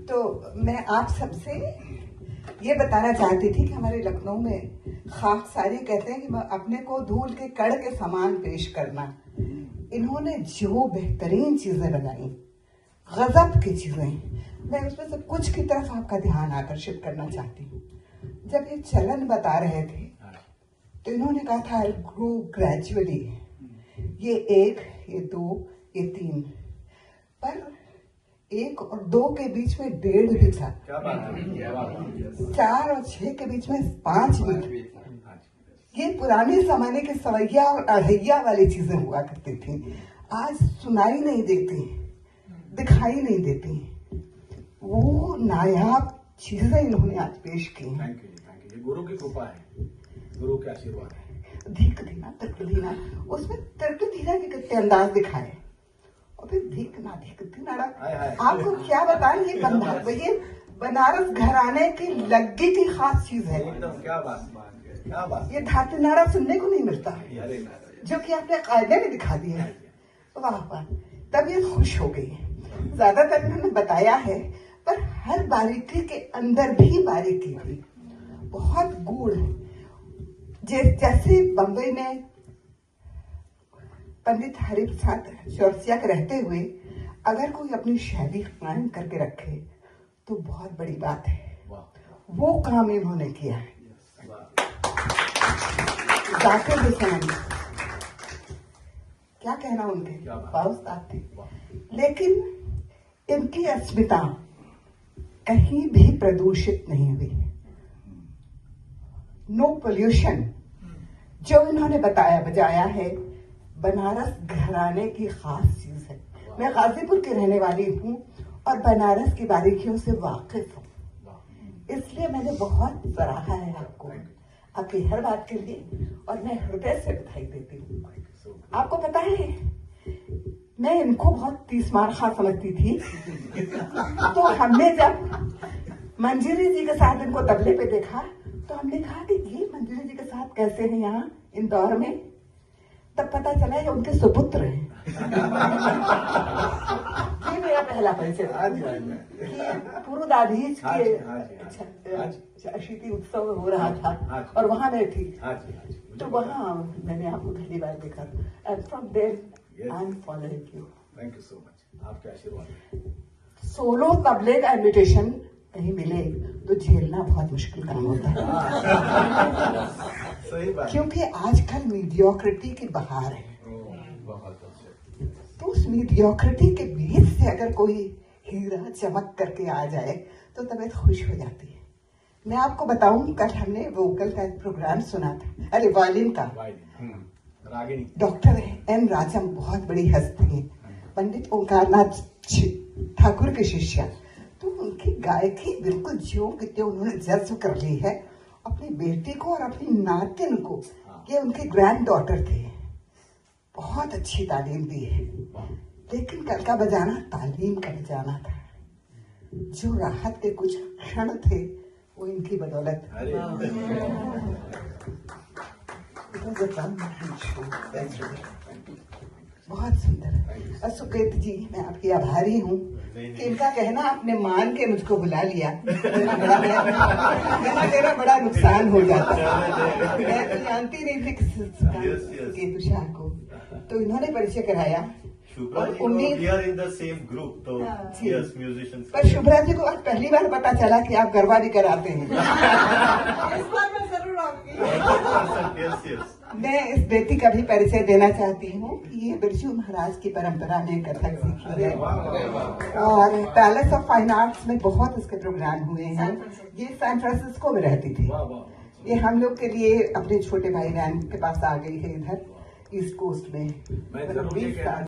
तो मैं आप सबसे ये बताना चाहती थी कि हमारे लखनऊ में खाकसारी कहते हैं कि अपने को धूल के कण के समान पेश करना। इन्होंने जो बेहतरीन चीजें बनाई, गजब की चीजें, मैं उसमें से कुछ की तरफ आपका ध्यान आकर्षित करना चाहती हूँ। जब ये चलन बता रहे थे तो इन्होंने कहा था आई ग्रो ग्रेजुअली, ये 1, ये 2, ये 3, पर 1 और 2 के बीच में 1.5 भी था। 4 और 6 के बीच में 5 भी था। ये पुराने जमाने के सवैया और अढ़ैया वाली चीजें हुआ करती थी, आज सुनाई नहीं देती, दिखाई नहीं देती। वो नायाब चीजें इन्होंने आज पेश की। Thank you. गुरु की कृपा है, गुरु के आशीर्वाद है। धीक धीना तर्क धीना, उसमें तर्क धीना के कितने अंदाज दिखाए, और फिर धीक धीना। आपको क्या बताएं, ये बनारस घराने की लग्गी की खास चीज है। क्या बात। ये धातु नाड़ा सुनने को नहीं मिलता, जो कि आपने कायदे में दिखा दिया। वाह वाह, तब ये खुश हो गई। ज्यादातर मैंने बताया है, पर हर बारीकी के अंदर भी बारीकी थी, बहुत गूढ़। जैसे बम्बई में पंडित हरिप्रसाद चौरसिया के रहते हुए अगर कोई अपनी शैली कायम करके रखे तो बहुत बड़ी बात है। वो काम इन्होंने किया है। जाकिर हुसैन, क्या कहना उनके, बाउस्ताद थे, लेकिन इनकी अस्मिता कहीं भी प्रदूषित नहीं हुई। नो पोल्यूशन, जो इन्होंने बताया बजाया है, बनारस घराने की खास चीज है। मैं गाजीपुर की रहने वाली हूँ और बनारस की बारीकियों से वाकिफ हूँ, इसलिए मैंने बहुत सराहा है आपको, आपकी हर बात के लिए, और मैं हृदय से बधाई देती हूँ। आपको पता है, मैं इनको बहुत तीसमार खा समझती थी, तो हमने जब मंजिरी जी के साथ इनको तबले पे देखा तो हमने कहा कि ये मंजिरी जी के साथ कैसे हैं यहाँ इंदौर में। तब पता चला ये उनके सुपुत्र हैं। ये मेरा पहला परिचय था कि पुरुदाधीज के अशीति उत्सव हो रहा था और वहां मैं थी, तो वहां मैंने आपको पहली बार देखा। And from there I am following you. Thank you so much, आपके आशीर्वाद। सोलो तबले का इन्विटेशन कहीं मिले तो झेलना बहुत मुश्किल काम होता है। सही बात। क्योंकि आजकल मीडियोक्रिटी की बहार है, तो उस मीडियोक्रिटी के बीच से अगर कोई हीरा चमक करके आ जाए तो तबीयत खुश हो जाती है। मैं आपको बताऊं, कल हमने वोकल का एक प्रोग्राम सुना था, अरे वायलिन का। डॉक्टर एन राजम बहुत बड़ी हस्ती है, पंडित ओंकारनाथ ठाकुर के शिष्य, तो उनकी गायकी बिल्कुल ज्यों कि त्यों उन्होंने जज्ब कर ली है अपनी बेटी को और अपनी नातिन को। ये उनके ग्रैंड डॉटर थे, बहुत अच्छी तालीम दी है, लेकिन कल का बजाना तालीम का बजाना था। जो राहत के कुछ क्षण थे वो इनकी बदौलत। बहुत सुंदर। सुकेत जी, मैं आपकी आभारी हूँ कि इनका कहना आपने मान के मुझको बुला लिया। मेरा बड़ा नुकसान हो जाता, मैं तो जानती नहीं थी सुकेत तुषार को, तो इन्होंने परिचय कराया। पर शुभ्रा जी को आज पहली बार पता चला कि आप गरबा भी कराते हैं। इस बार मैं जरूर आऊंगी। मैं इस बेटी का भी परिचय देना चाहती हूँ कि ये बिरजू महाराज की परंपरा ने कथक सीखी है, और पैलेस ऑफ फाइन आर्ट्स में बहुत उसके प्रोग्राम हुए हैं। ये सैन फ्रांसिस्को में रहती थी, ये हम लोग के लिए अपने छोटे भाई बहन के पास आ गई है इधर ईस्ट कोस्ट में।